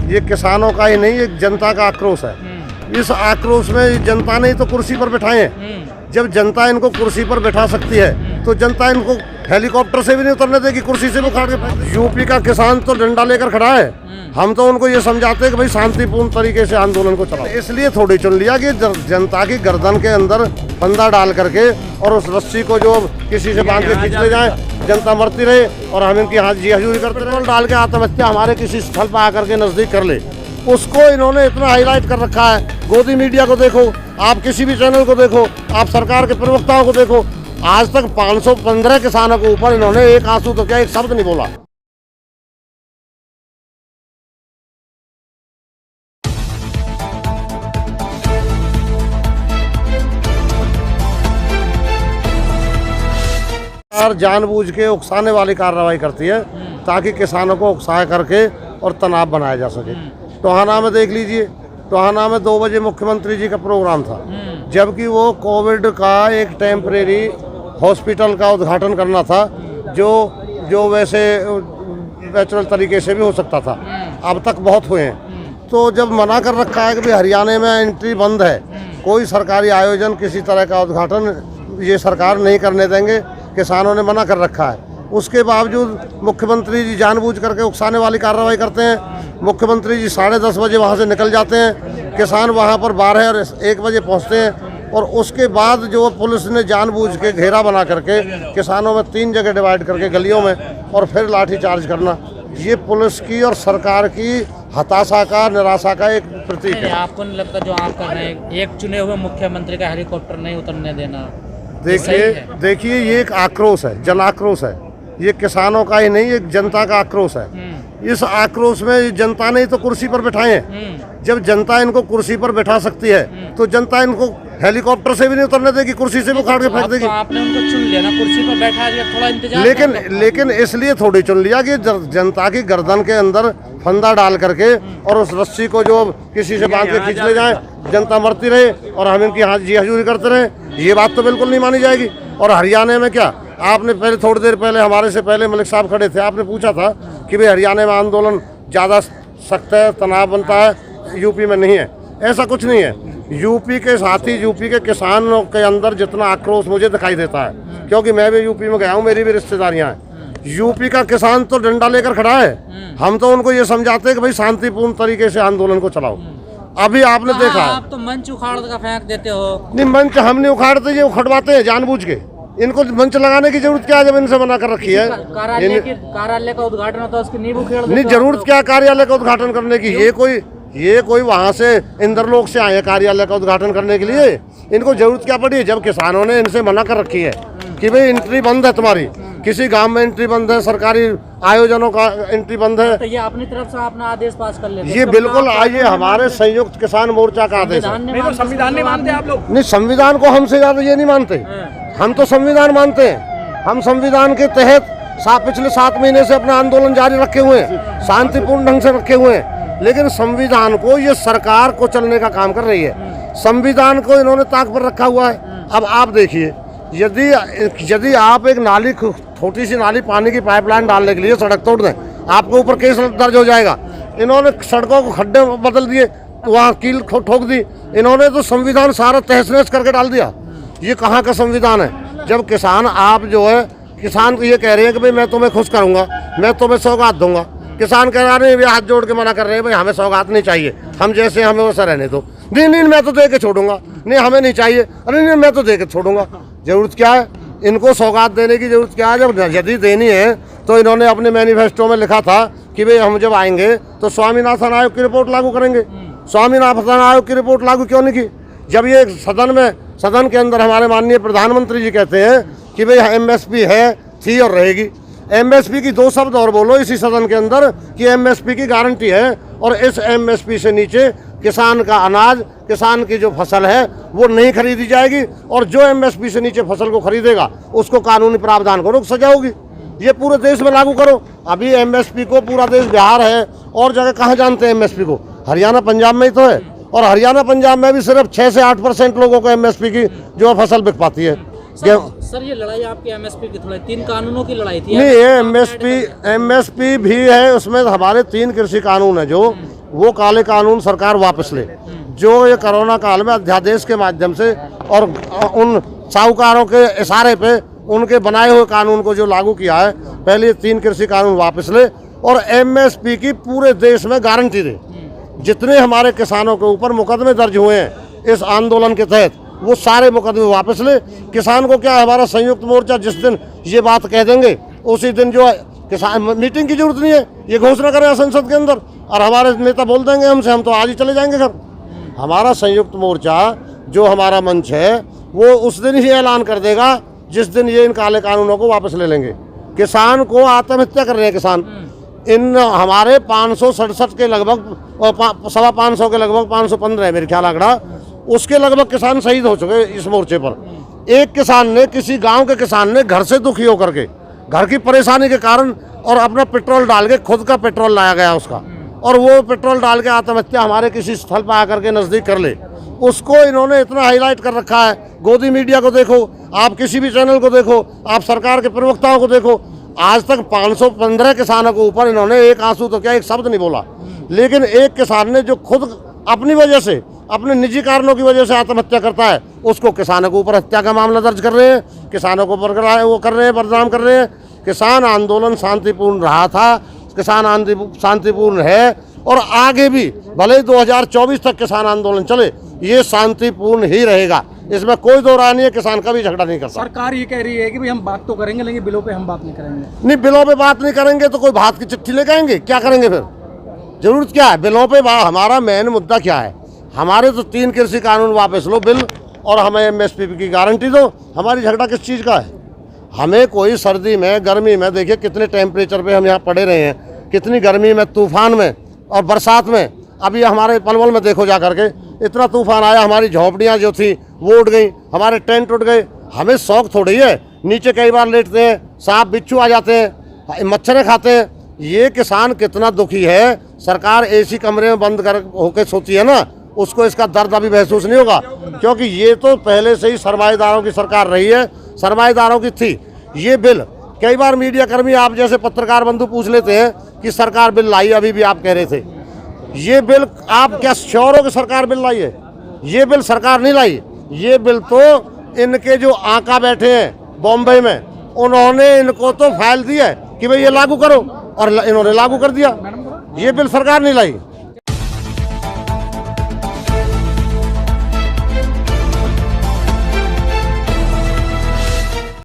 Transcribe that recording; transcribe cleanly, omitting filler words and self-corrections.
ये किसानों का ही नहीं, एक जनता का आक्रोश है। इस आक्रोश में जनता ने तो कुर्सी पर बिठाए हैं। जब जनता इनको कुर्सी पर बैठा सकती है तो जनता इनको हेलीकॉप्टर से भी नहीं उतरने देगी, कुर्सी से भी उखाड़ के। यूपी का किसान तो डंडा लेकर खड़ा है। हम तो उनको ये समझाते हैं कि भाई शांतिपूर्ण तरीके से आंदोलन को चलाओ। इसलिए थोड़ी चुन लिया कि जनता की गर्दन के अंदर फंदा डाल करके और उस रस्सी को जो किसी से बांध के खींच ले जाए, जनता मरती रहे और हम इनकी जी हजूरी करते रहे। डाल के आत्महत्या हमारे किसी स्थल पर आकर के नजदीक कर ले, उसको इन्होंने इतना हाईलाइट कर रखा है। गोदी मीडिया को देखो, आप किसी भी चैनल को देखो, आप सरकार के प्रवक्ताओं को देखो, आज तक 515 किसानों के ऊपर इन्होंने एक आंसू तो क्या एक शब्द नहीं बोला। सरकार जानबूझ के उकसाने वाली कार्रवाई करती है ताकि किसानों को उकसाया करके और तनाव बनाया जा सके। टोहाना में देख लीजिए, टोहाना में 2 बजे मुख्यमंत्री जी का प्रोग्राम था, जबकि वो कोविड का एक टेम्परेरी हॉस्पिटल का उद्घाटन करना था, जो वैसे नेचुरल तरीके से भी हो सकता था। अब तक बहुत हुए हैं। तो जब मना कर रखा है कि भाई हरियाणा में एंट्री बंद है, कोई सरकारी आयोजन किसी तरह का उद्घाटन ये सरकार नहीं करने देंगे, किसानों ने मना कर रखा है। उसके बावजूद मुख्यमंत्री जी जानबूझ करके उकसाने वाली कार्रवाई करते हैं। मुख्यमंत्री जी 10:30 बजे वहाँ से निकल जाते हैं, किसान वहाँ पर 12 और 1 बजे पहुँचते हैं और उसके बाद जो पुलिस ने जानबूझ के घेरा बना करके किसानों में 3 जगह डिवाइड करके गलियों में और फिर लाठीचार्ज करना, ये पुलिस की और सरकार की हताशा का, निराशा का एक प्रतीक है। आपको नहीं लगता जो आप कर रहे हैं, एक चुने हुए मुख्यमंत्री का हेलीकॉप्टर नहीं उतरने देना? देखिए ये एक आक्रोश है, जन आक्रोश है। ये किसानों का ही नहीं, एक जनता का आक्रोश है। इस आक्रोश में जनता ने तो कुर्सी पर बिठाए हैं। जब जनता इनको कुर्सी पर बैठा सकती है तो जनता इनको हेलीकॉप्टर से भी नहीं उतरने देगी, कुर्सी से भी उखाड़ के फेंक देगी। तो आपने उनको चुन लिया ना, कुर्सी पर बैठा दिया, थोड़ा इंतजार। लेकिन इसलिए थोड़ी चुन लिया कि जनता की गर्दन के अंदर फंदा डाल करके और उस रस्सी को जो किसी से बांध के खींच ले जाए, जनता मरती रहे और हम इनकी जी हजूरी करते रहे, ये बात तो बिल्कुल नहीं मानी जाएगी। और हरियाणा में क्या, आपने पहले थोड़ी देर पहले हमारे से पहले मलिक साहब खड़े थे, आपने पूछा था कि भाई हरियाणा में आंदोलन ज़्यादा सख्त है, तनाव बनता है, यूपी में नहीं है। ऐसा कुछ नहीं है। यूपी के साथ ही यूपी के किसानों के अंदर जितना आक्रोश मुझे दिखाई देता है, क्योंकि मैं भी यूपी में गया हूँ, मेरी भी रिश्तेदारियाँ हैं। यूपी का किसान तो डंडा लेकर खड़ा है। हम तो उनको ये समझाते हैं कि भाई शांतिपूर्ण तरीके से आंदोलन को चलाओ। अभी आपने देखा है, आप तो मंच उखाड़ कर फेंक देते हो। नहीं, मंच हम नहीं उखाड़ते, ये उखड़वाते हैं जानबूझ के। इनको मंच लगाने की जरूरत क्या है जब इनसे मना कर रखी है? कार्यालय का उद्घाटन होता है, उसकी नींव उखेड़ देते। नहीं, जरूरत क्या कार्यालय का उद्घाटन करने की? ये कोई वहाँ से इंद्रलोक से आए कार्यालय का उद्घाटन करने के लिए? इनको जरूरत क्या पड़ी है जब किसानों ने इनसे मना कर रखी है कि भाई एंट्री बंद है तुम्हारी, किसी गांव में एंट्री बंद है, सरकारी आयोजनों का एंट्री बंद है। तो ये अपनी तरफ से अपना आदेश पास कर लेते? ये बिल्कुल आइए, हमारे संयुक्त किसान मोर्चा का आदेश है। संविधान नहीं मानते आप लोग? नहीं, संविधान को हमसे ज्यादा ये नहीं मानते। हम तो संविधान मानते हैं। हम संविधान के तहत पिछले 7 महीने से अपना आंदोलन जारी रखे हुए हैं, शांतिपूर्ण ढंग से रखे हुए हैं। लेकिन संविधान को ये सरकार को चलने का काम कर रही है। संविधान को इन्होंने ताक पर रखा हुआ है। अब आप देखिए, यदि आप एक नाली, छोटी सी नाली, पानी की पाइपलाइन डालने के लिए सड़क तोड़ दें, आपके ऊपर केस दर्ज हो जाएगा। इन्होंने सड़कों को खड्डे बदल दिए, वहाँ कील ठोक दी। इन्होंने तो संविधान सारा तहस नहस करके डाल दिया। ये कहाँ का संविधान है? जब किसान, आप जो है किसान को ये कह रहे हैं कि भाई मैं तुम्हें खुश करूँगा, मैं तुम्हें सौगात दूंगा। किसान कह रहे हैं, हाथ जोड़ के मना कर रहे हैं, भाई हमें सौगात नहीं चाहिए, हम जैसे हमें वैसा रहने दो। नहीं, मैं तो दे के छोड़ूंगा। नहीं, हमें नहीं चाहिए। अरे नहीं, मैं तो दे के छोड़ूंगा। जरूरत क्या है इनको सौगात देने की? जरूरत क्या है? जब यदि देनी है तो इन्होंने अपने मैनिफेस्टो में लिखा था कि भाई हम जब आएंगे तो स्वामीनाथन आयोग की रिपोर्ट लागू करेंगे। स्वामीनाथन आयोग की रिपोर्ट लागू क्यों नहीं की? जब ये सदन के अंदर हमारे माननीय प्रधानमंत्री जी कहते हैं कि भाई एमएसपी है, थी और रहेगी। एमएसपी की 2 शब्द और बोलो इसी सदन के अंदर कि एमएसपी की गारंटी है और इस एमएसपी से नीचे किसान का अनाज, किसान की जो फसल है वो नहीं खरीदी जाएगी और जो एमएसपी से नीचे फसल को खरीदेगा उसको कानूनी प्रावधान करो, सजा होगी। ये पूरे देश में लागू करो। अभी एमएसपी को पूरा देश, बिहार है और जगह कहाँ जानते हैं एमएसपी को? हरियाणा पंजाब में ही तो है। और हरियाणा पंजाब में भी सिर्फ 6 से 8% लोगों को एमएसपी की जो फसल बिक पाती है। सर ये लड़ाई आपकी एमएसपी की थोड़ी 3 कानूनों की लड़ाई थी। नहीं, ये एमएसपी भी है, उसमें हमारे 3 कृषि कानून है जो वो काले कानून सरकार वापस ले, जो ये कोरोना काल में अध्यादेश के माध्यम से और उन साहूकारों के इशारे पे उनके बनाए हुए कानून को जो लागू किया है, पहले ये 3 कृषि कानून वापस ले और एमएसपी की पूरे देश में गारंटी दे। जितने हमारे किसानों के ऊपर मुकदमे दर्ज हुए हैं इस आंदोलन के तहत, वो सारे मुकदमे वापस ले। किसान को क्या, हमारा संयुक्त मोर्चा जिस दिन ये बात कह देंगे उसी दिन जो किसान मीटिंग की जरूरत नहीं है, ये घोषणा करें संसद के अंदर और हमारे नेता बोल देंगे हमसे, हम तो आज ही चले जाएंगे घर। हमारा संयुक्त मोर्चा जो हमारा मंच है वो उस दिन ही ऐलान कर देगा जिस दिन ये इन काले कानूनों को वापस ले लेंगे। किसान को आत्महत्या कर रहे हैं किसान, इन हमारे 567 के लगभग 525 के लगभग 515 है मेरे ख्याल आंकड़ा, उसके लगभग किसान शहीद हो चुके इस मोर्चे पर। एक किसान ने, किसी गांव के किसान ने घर से दुखी होकर के, घर की परेशानी के कारण और अपना पेट्रोल डाल के, खुद का पेट्रोल लाया गया उसका, और वो पेट्रोल डाल के आत्महत्या हमारे किसी स्थल पर आकर के नज़दीक कर ले, उसको इन्होंने इतना हाईलाइट कर रखा है। गोदी मीडिया को देखो, आप किसी भी चैनल को देखो, आप सरकार के प्रवक्ताओं को देखो, आज तक 515 किसानों के ऊपर इन्होंने एक आंसू तो क्या, एक शब्द नहीं बोला। लेकिन एक किसान ने जो खुद अपनी वजह से, अपने निजी कारणों की वजह से आत्महत्या करता है, उसको किसानों के ऊपर हत्या का मामला दर्ज कर रहे हैं, किसानों को वो कर रहे हैं, बदनाम कर रहे हैं। किसान आंदोलन शांतिपूर्ण रहा था, किसान आंदोलन शांतिपूर्ण है और आगे भी भले ही 2024 तक किसान आंदोलन चले, ये शांतिपूर्ण ही रहेगा, इसमें कोई दो राय नहीं है। किसान कभी झगड़ा नहीं करता। सरकार ये कह रही है कि भाई हम बात तो करेंगे लेकिन बिलों पे हम बात नहीं करेंगे। नहीं, बिलों पे बात नहीं करेंगे तो कोई बात की चिट्ठी लेके आएंगे, क्या करेंगे फिर? जरूरत क्या है बिलों पे? हमारा मेन मुद्दा क्या है? हमारे तो 3 कृषि कानून वापस लो बिल और हमें एमएसपी की गारंटी दो। हमारी झगड़ा किस चीज़ का है? हमें कोई सर्दी में, गर्मी में, देखिए कितने टेम्परेचर पे हम यहाँ पड़े रहे हैं, कितनी गर्मी में, तूफान में और बरसात में। अभी हमारे पलवल में देखो जा करके, इतना तूफान आया, हमारी झोपड़ियाँ जो थी वो उड़ गई, हमारे टेंट उड़ गए। हमें शौक थोड़ी है, नीचे कई बार लेटते हैं, सांप बिच्छू आ जाते हैं, मच्छरें खाते हैं। ये किसान कितना दुखी है, सरकार एसी कमरे में बंद कर होके सोती है ना, उसको इसका दर्द अभी महसूस नहीं होगा, क्योंकि ये तो पहले से ही सरमाएदारों की सरकार रही है, सरमाएदारों की थी ये बिल। कई बार मीडिया कर्मी, आप जैसे पत्रकार बंधु पूछ लेते हैं कि सरकार बिल लाई, अभी भी आप कह रहे थे ये बिल, आप क्या श्योर हो कि सरकार बिल लाई है? ये बिल सरकार नहीं लाई, ये बिल तो इनके जो आका बैठे हैं बॉम्बे में, उन्होंने इनको तो फाइल दी है कि भाई ये लागू करो, और इन्होंने लागू कर दिया। ये बिल सरकार नहीं लाई।